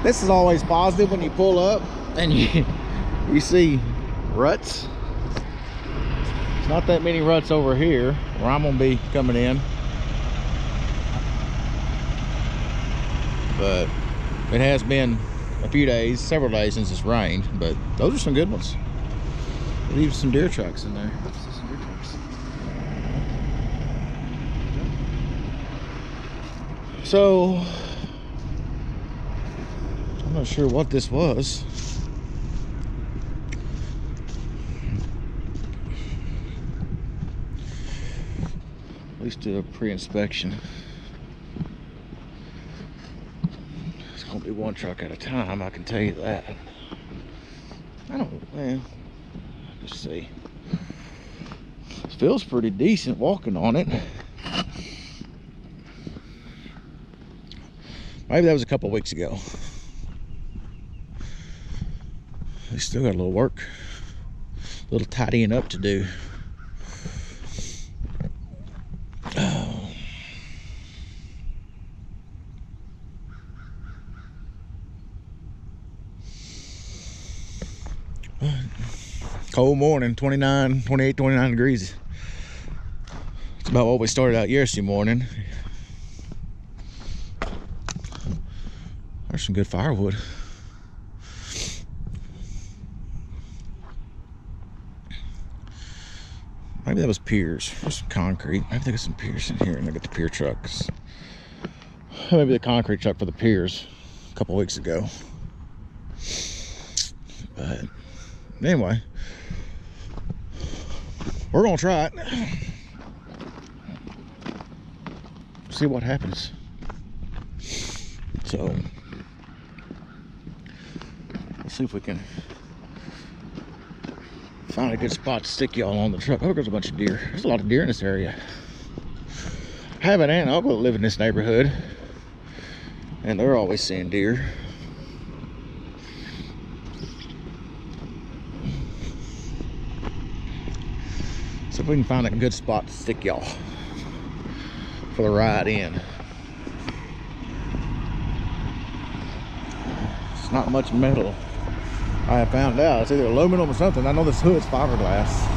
This is always positive when you pull up and you see ruts. There's not that many ruts over here where I'm gonna be coming in, but it has been a few days, several days since it's rained. But those are some good ones. Leave some deer tracks in there. Some deer tracks. So I'm not sure what this was. At least do a pre-inspection. It's gonna be one truck at a time, I can tell you that. I don't, well, let's see. It feels pretty decent walking on it. Maybe that was a couple of weeks ago. They still got a little work, a little tidying up to do. Oh. Cold morning, 28, 29 degrees. It's about what we started out yesterday morning. There's some good firewood. Maybe that was piers. There's some concrete. Maybe they got some piers in here and they got the pier trucks. Maybe the concrete truck for the piers a couple weeks ago. But anyway, we're gonna try it. See what happens. So let's see if we can find a good spot to stick y'all on the truck. Oh, there's a bunch of deer. There's a lot of deer in this area. I have an aunt and uncle that live in this neighborhood, and they're always seeing deer. So if we can find a good spot to stick y'all for the ride in. It's not much metal. I have found out it's either aluminum or something. I know this hood's fiberglass.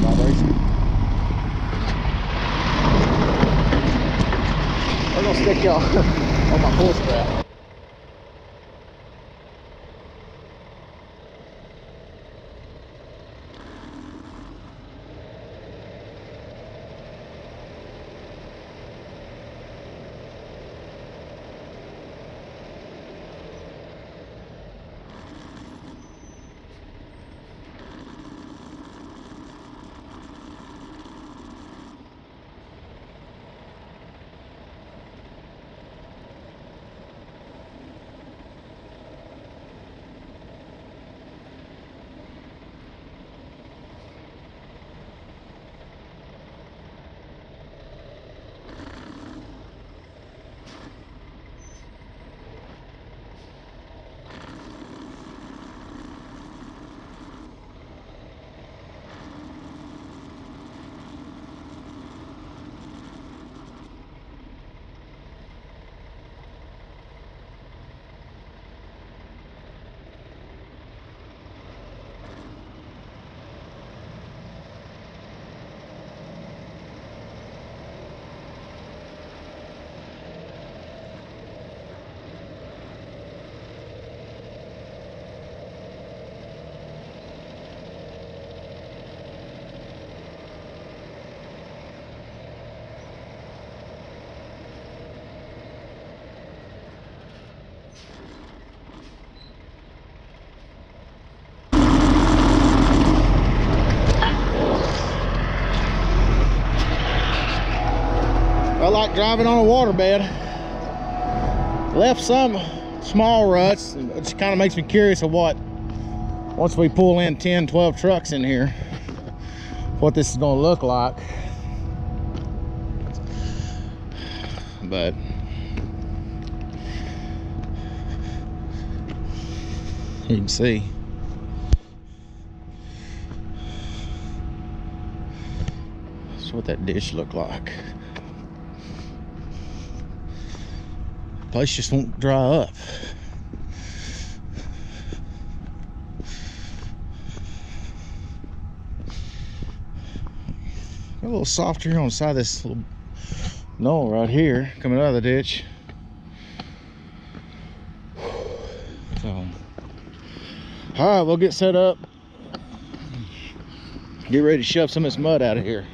Vibration. We're gonna stick y'all on my pull strap. I like driving on a waterbed. Left some small ruts. It just kind of makes me curious of what, once we pull in 10, 12 trucks in here, what this is going to look like. But you can see That's what that ditch looked like. Place just won't dry up. A little softer here on the side of this little knoll right here, coming out of the ditch. So, all right, we'll get set up. Get ready to shove some of this mud out of here.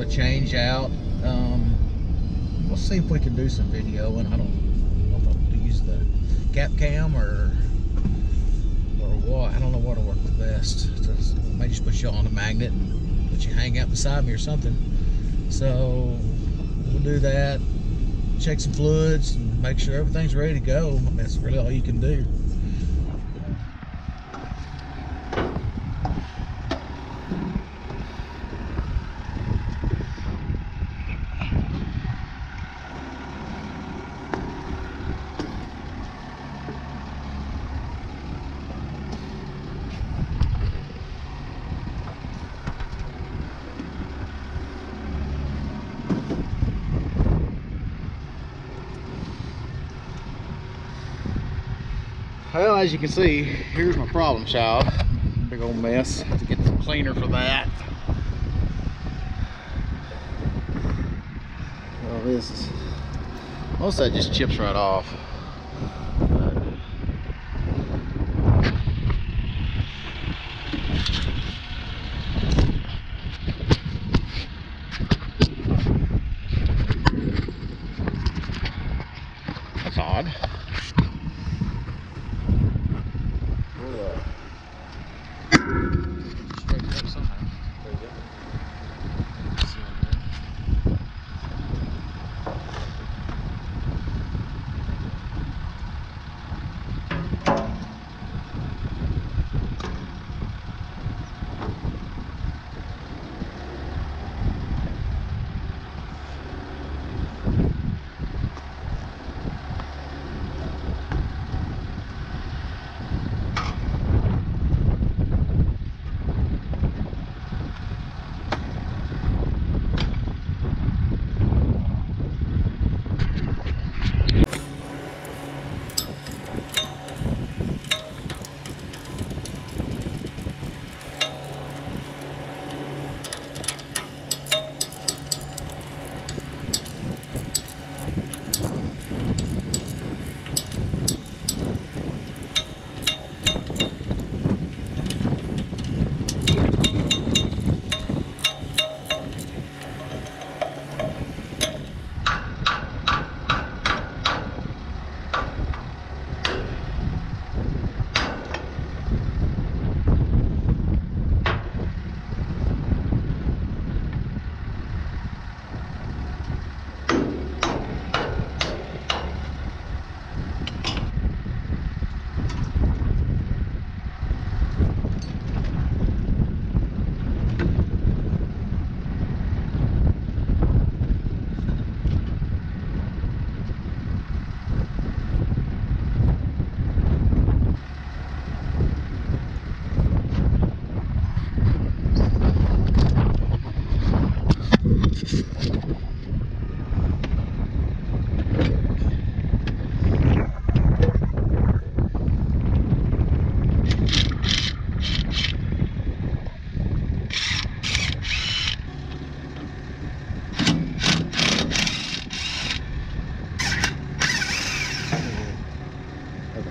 Change out. We'll see if we can do some video, and I don't know if I'll use the gap cam or what. I don't know what'll work the best. I may just put you on a magnet and let you hang out beside me or something. So we'll do that, check some fluids and make sure everything's ready to go. I mean, that's really all you can do. Well, as you can see, here's my problem child. Big old mess. Have to get some cleaner for that. Well, this is, most of that just chips right off. That's odd.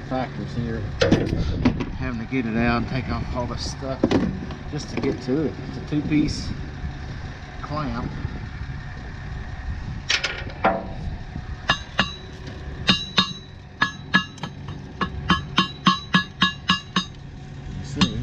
Factors here, having to get it out and take off all the stuff just to get to it. It's a two-piece clamp. See.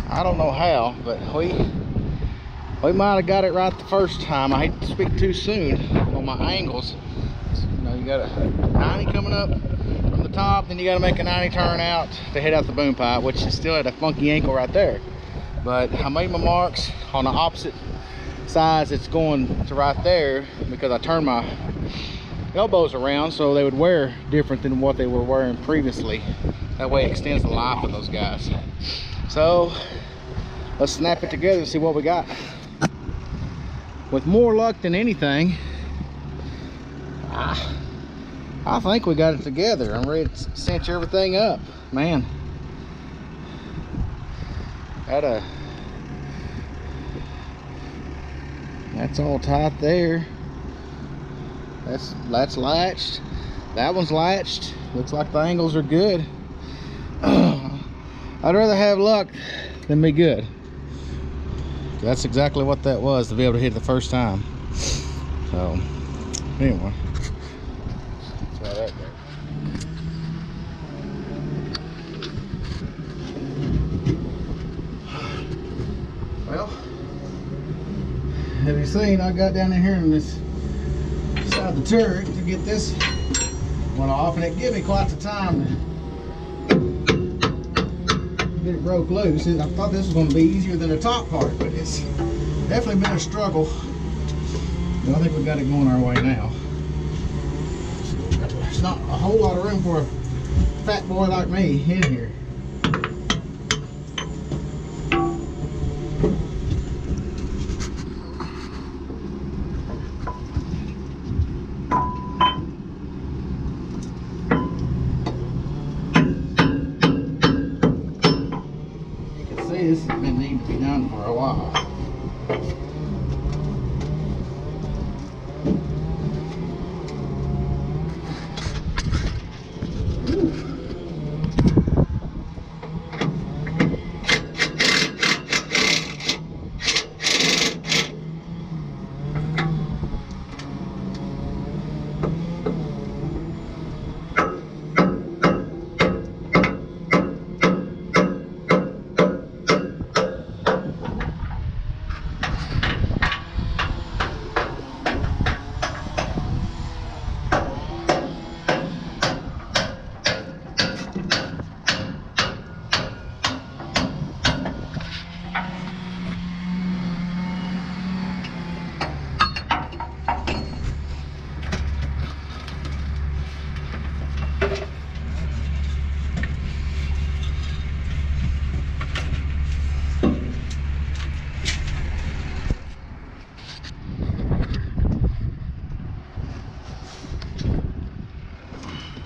I don't know how, but we might have got it right the first time. I hate to speak too soon on my angles. You know, you got a 90 coming up from the top, then you got to make a 90 turn out to head out the boom pipe, which is still at a funky ankle right there. But I made my marks on the opposite sides. It's going to right there because I turned my elbows around so they would wear different than what they were wearing previously. That way it extends the life of those guys. So let's snap it together and see what we got. With more luck than anything, I think we got it together. I'm ready to cinch everything up, man. That's all tight there. That's latched. That one's latched. Looks like the angles are good. I'd rather have luck than be good. That's exactly what that was, to be able to hit it the first time. So anyway, try that there. Well, have you seen, I got down in here in this side of the turret to get this one off, and it gave me quite the time to get it broke loose. I thought this was going to be easier than the top part, but it's definitely been a struggle. But I think we got it going our way now. There's not a whole lot of room for a fat boy like me in here. This has been needing to be done for a while.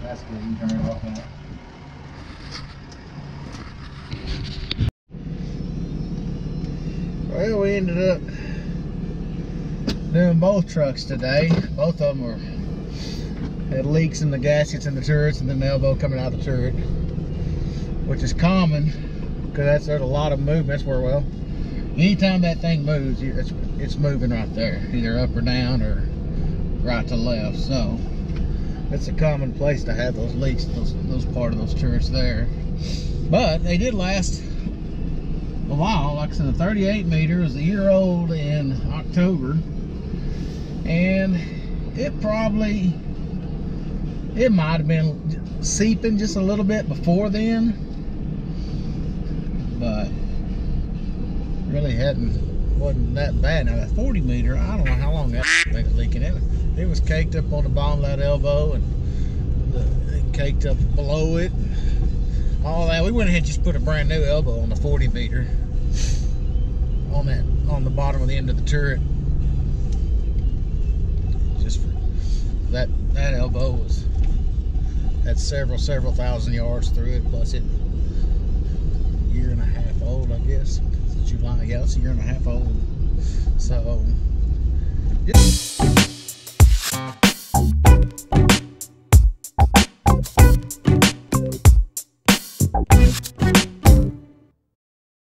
That's good, you can turn it off now. Well, we ended up doing both trucks today. Both of them were Had leaks in the gaskets and the turrets, and then the elbow coming out of the turret, which is common because there's a lot of movement. That's where, well, anytime that thing moves, it's moving right there, either up or down or right to left. So it's a common place to have those leaks, those part of those turrets there. But they did last a while. Like I said, the 38 meter was a year old in October, and it might have been seeping just a little bit before then, but really wasn't that bad. Now that 40 meter, I don't know how long that thing was leaking. It was caked up on the bottom of that elbow, and it caked up below it, and all that. We went ahead and just put a brand new elbow on the 40 meter on the bottom of the end of the turret. Just for that elbow had several thousand yards through it, plus it a year and a half old, I guess. It's July, yeah, it's a year and a half old. So yeah.